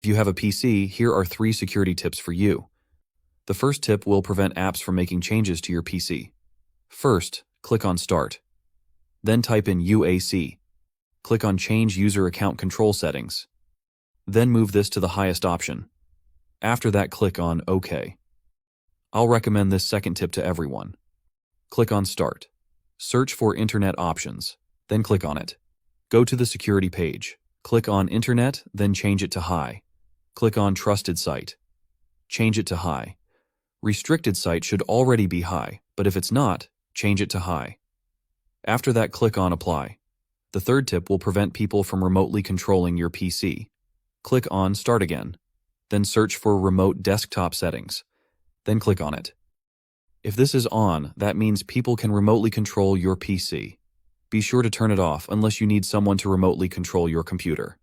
If you have a PC, here are 3 security tips for you. The first tip will prevent apps from making changes to your PC. First, click on Start. Then type in UAC. Click on Change User Account Control Settings. Then move this to the highest option. After that, click on OK. I'll recommend this second tip to everyone. Click on Start. Search for Internet options, then click on it. Go to the security page. Click on Internet, then change it to High. Click on Trusted Site. Change it to High. Restricted Site should already be High, but if it's not, change it to High. After that, click on Apply. The third tip will prevent people from remotely controlling your PC. Click on Start Again. Then search for Remote Desktop Settings. Then click on it. If this is on, that means people can remotely control your PC. Be sure to turn it off unless you need someone to remotely control your computer.